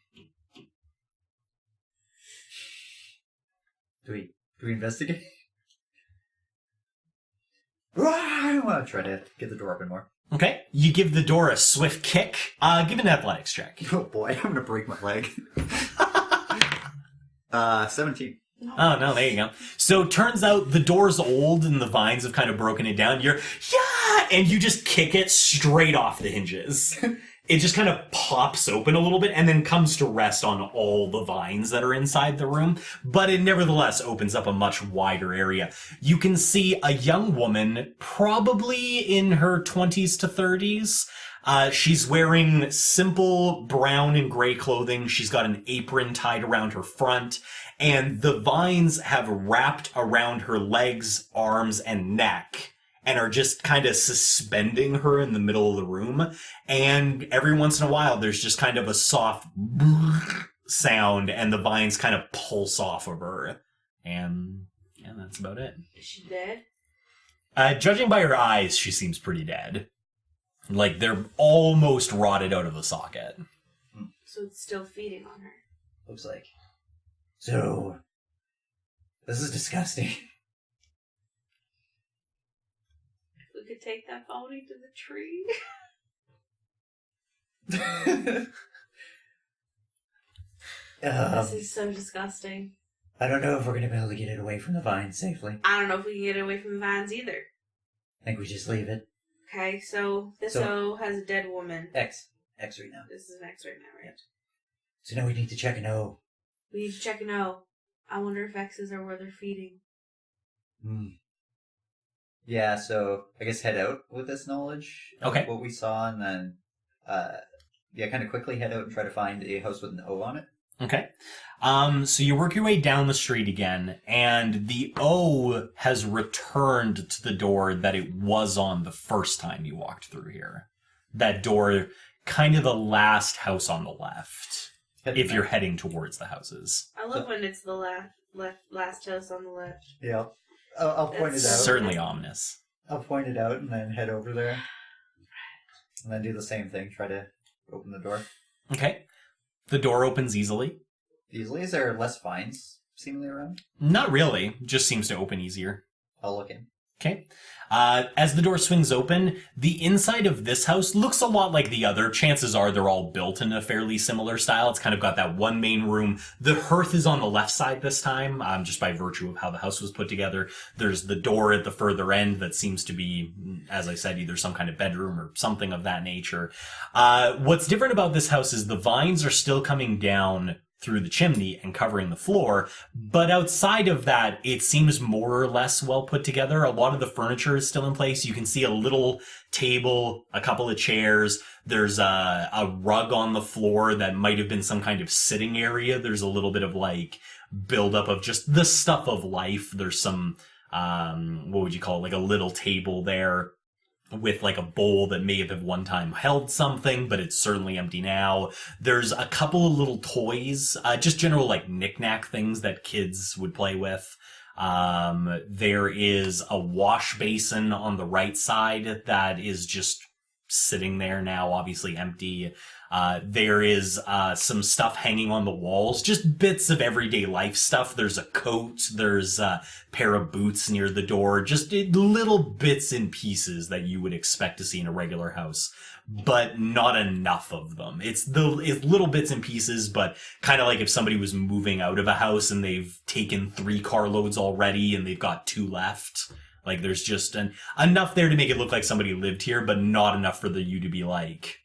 Do we investigate? I want to try to get the door open more. Okay, you give the door a swift kick. Give an athletics check. Oh boy, I'm gonna break my leg. 17. Oh, no, there you go. So turns out the door's old and the vines have kind of broken it down. And you just kick it straight off the hinges. It just kind of pops open a little bit and then comes to rest on all the vines that are inside the room. But it nevertheless opens up a much wider area. You can see a young woman, probably in her 20s to 30s. She's wearing simple brown and gray clothing. She's got an apron tied around her front, and the vines have wrapped around her legs, arms, and neck, and are just kind of suspending her in the middle of the room. And every once in a while, there's just kind of a soft sound, and the vines kind of pulse off of her. And yeah, that's about it. Is she dead? Judging by her eyes, she seems pretty dead. Like, they're almost rotted out of the socket. So it's still feeding on her. Looks like. So, this is disgusting. If we could take that pony to the tree. This is so disgusting. I don't know if we're gonna be able to get it away from the vines safely. I don't know if we can get it away from the vines either. I think we just leave it. Okay, so this O has a dead woman. X right now. This is an X right now, right? So now we need to check an O. We need to check an O. I wonder if X's are where they're feeding. Yeah, so I guess head out with this knowledge of Okay. what we saw, and then kind of quickly head out and try to find a house with an O on it. Okay. So you work your way down the street again, and the O has returned to the door that it was on the first time you walked through here. That door, kind of the last house on the left, if you're heading towards the houses. I love when it's the last house on the left. Yeah, I'll point it out. That's Certainly ominous. I'll point it out and then head over there. And then do the same thing. Try to open the door. Okay. The door opens easily. Easily? Is there less vines seemingly around? Not really. Just seems to open easier. I'll look in. Okay. As the door swings open, the inside of this house looks a lot like the other. Chances are they're all built in a fairly similar style. It's kind of got that one main room. The hearth is on the left side this time, just by virtue of how the house was put together. There's the door at the further end that seems to be, as I said, either some kind of bedroom or something of that nature. What's different about this house is the vines are still coming down through the chimney and covering the floor, but outside of that, it seems more or less well put together. A lot of the furniture is still in place. You can see a little table, a couple of chairs. There's a rug on the floor that might have been some kind of sitting area. There's a little bit of like buildup of just the stuff of life. There's some, what would you call it? Like a little table there with like a bowl that may have at one time held something, but it's certainly empty now. There's a couple of little toys, just general like knick-knack things that kids would play with. There is a wash basin on the right side that is just sitting there now, obviously empty. There is some stuff hanging on the walls, just bits of everyday life stuff. There's a coat, there's a pair of boots near the door, just little bits and pieces that you would expect to see in a regular house, but not enough of them. It's little bits and pieces, but kind of like if somebody was moving out of a house and they've taken 3 carloads already and they've got 2 left. Like there's just enough there to make it look like somebody lived here, but not enough for you to be like,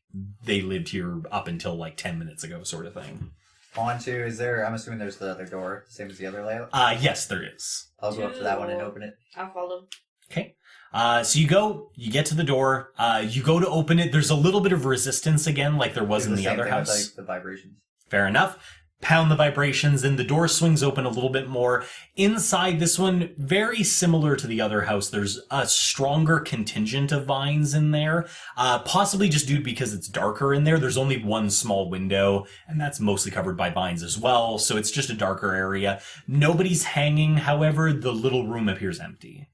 they lived here up until like 10 minutes ago sort of thing. I'm assuming there's the other door, the same as the other layout? Yes, there is. I'll go up to that one and open it. I'll follow. Okay. So you get to the door, you go to open it. There's a little bit of resistance again, like there was in the other house. With, like, the vibrations. Fair enough. Pound the vibrations, and the door swings open a little bit more. Inside this one, very similar to the other house, there's a stronger contingent of vines in there. Possibly just due because it's darker in there. There's only one small window, and that's mostly covered by vines as well, so it's just a darker area. Nobody's hanging, however, the little room appears empty.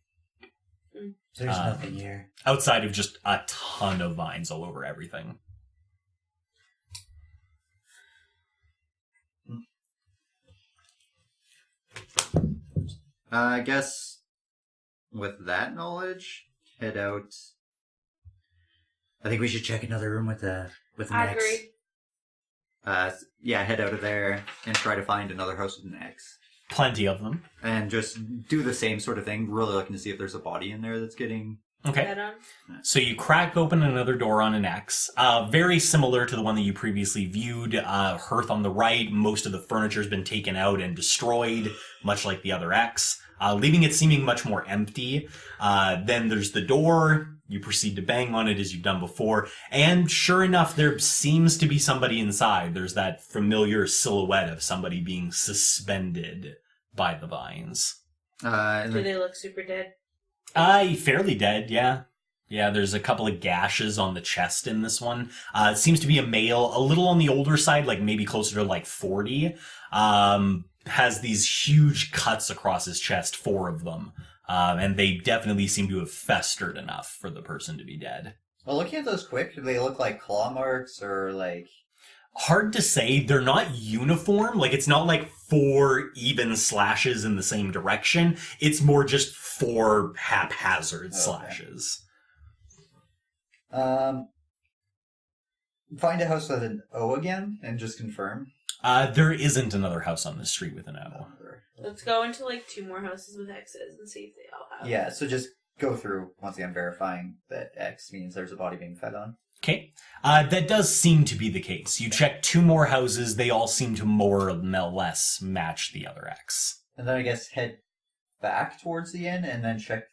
There's nothing here. Outside of just a ton of vines all over everything. I guess with that knowledge, head out. I think we should check another room with an I X. agree. Yeah, head out of there and try to find another house with an X. Plenty of them. And just do the same sort of thing, really looking to see if there's a body in there that's getting... Okay. Head on. So you crack open another door on an X, very similar to the one that you previously viewed. Hearth on the right, most of the furniture has been taken out and destroyed, much like the other X, leaving it seeming much more empty. Then there's the door. You proceed to bang on it as you've done before, and sure enough, there seems to be somebody inside. There's that familiar silhouette of somebody being suspended by the vines. Do they look super dead? Fairly dead, yeah. Yeah, there's a couple of gashes on the chest in this one. It seems to be a male, a little on the older side, like maybe closer to like 40. Has these huge cuts across his chest, 4 of them. And they definitely seem to have festered enough for the person to be dead. Well, looking at those quick, do they look like claw marks or like... Hard to say. They're not uniform. Like, it's not like 4 even slashes in the same direction. It's more just 4 haphazard slashes. Find a house with an O again and just confirm. There isn't another house on this street with an O. Let's go into like 2 more houses with X's and see if they all have. Yeah, so just go through once again verifying that X means there's a body being fed on. Okay. That does seem to be the case. You check 2 more houses. They all seem to more or less match the other X. And then I guess head back towards the inn and then check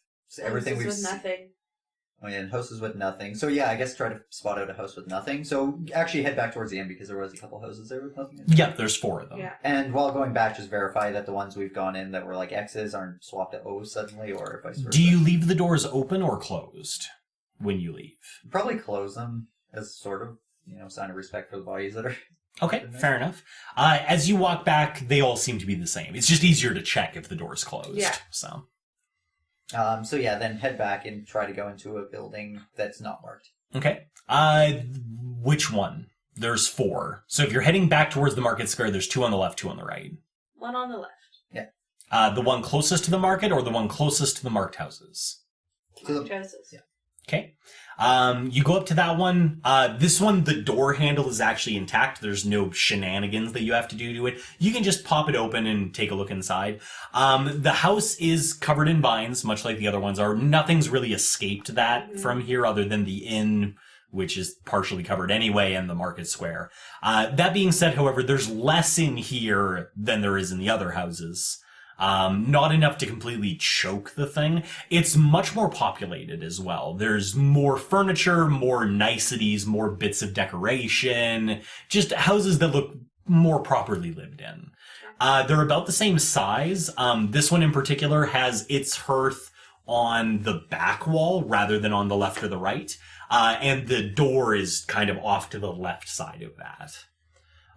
everything we've with nothing. Oh yeah, and houses with nothing. So yeah, I guess try to spot out a house with nothing. So actually head back towards the inn because there was a couple houses there with nothing. Yep, there's 4 of them. Yeah. And while going back, just verify that the ones we've gone in that were like X's aren't swapped to O's suddenly or vice versa. Do you leave the doors open or closed when you leave? Probably close them as sort of, sign of respect for the bodies that are... Okay, fair enough. As you walk back, they all seem to be the same. It's just easier to check if the door's closed. Yeah. So So yeah, then head back and try to go into a building that's not marked. Okay. Which one? There's 4. So if you're heading back towards the market square, there's 2 on the left, 2 on the right. One on the left. The one closest to the market or the one closest to the marked houses? Houses. Yeah. Okay. You go up to that one. This one, the door handle is actually intact. There's no shenanigans that you have to do to it. You can just pop it open and take a look inside. The house is covered in vines, much like the other ones are. Nothing's really escaped that from here other than the inn, which is partially covered anyway, and the market square. That being said, however, there's less in here than there is in the other houses. Not enough to completely choke the thing. It's much more populated as well. There's more furniture, more niceties, more bits of decoration, just houses that look more properly lived in. They're about the same size. This one in particular has its hearth on the back wall rather than on the left or the right. And the door is kind of off to the left side of that.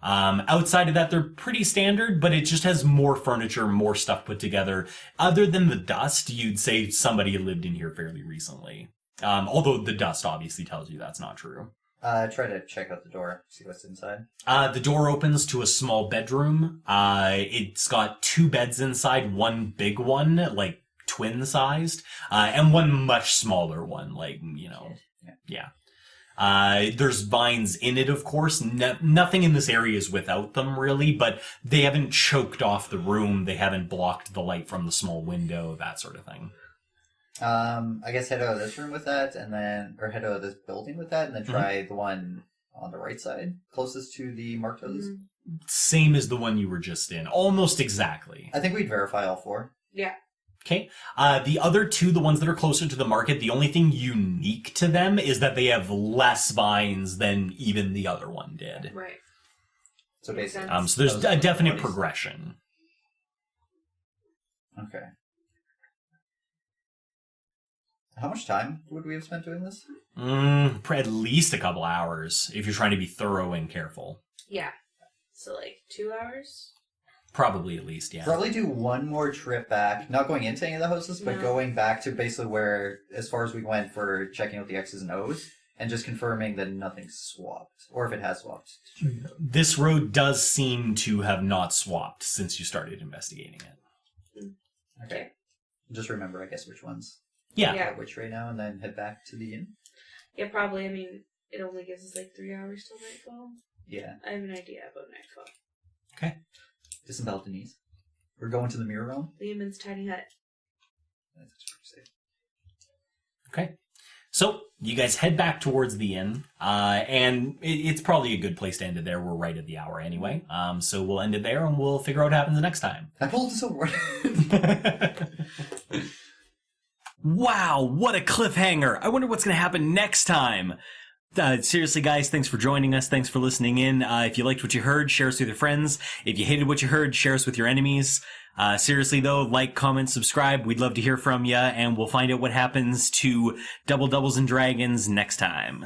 Outside of that, they're pretty standard, but it just has more furniture, more stuff put together. Other than the dust, you'd say somebody lived in here fairly recently. Although the dust obviously tells you that's not true. Try to check out the door, see what's inside. The door opens to a small bedroom. It's got 2 beds inside, one big one, like twin-sized, and one much smaller one, like, yeah. There's vines in it, of course. Nothing in this area is without them, really, but they haven't choked off the room. They haven't blocked the light from the small window, that sort of thing. I guess head out of this room with that, or head out of this building with that, and then try the one on the right side, closest to the marked houses. Same as the one you were just in. Almost exactly. I think we'd verify all 4. Yeah. Okay. The other 2, the ones that are closer to the market, the only thing unique to them is that they have less vines than even the other one did. Right. So basically, So there's a definite bodies. progression. Okay. How much time would we have spent doing this? At least a couple hours if you're trying to be thorough and careful. Yeah. So like 2 hours? Probably at least, yeah. Probably do one more trip back, not going into any of the houses, but No. going back to basically where, as far as we went for checking out the X's and O's, and just confirming that nothing's swapped, or if it has swapped. This road does seem to have not swapped since you started investigating it. Okay. Just remember, I guess, which ones. Yeah. Yeah. Which right now, and then head back to the inn. Yeah, probably. I mean, it only gives us like 3 hours till nightfall. Yeah. I have an idea about nightfall. Okay. Disembowel Denise. We're going to the mirror realm. Lehman's tiny hut. That's what you say. Okay. So, you guys head back towards the inn, and it's probably a good place to end it there. We're right at the hour anyway. So we'll end it there, and we'll figure out what happens next time. I pulled this over. Wow, what a cliffhanger! I wonder what's going to happen next time. Seriously, guys, thanks for joining us. Thanks for listening in. If you liked what you heard, share us with your friends. If you hated what you heard, share us with your enemies. Seriously, though, like, comment, subscribe. We'd love to hear from you, and we'll find out what happens to Double Doubles and Dragons next time.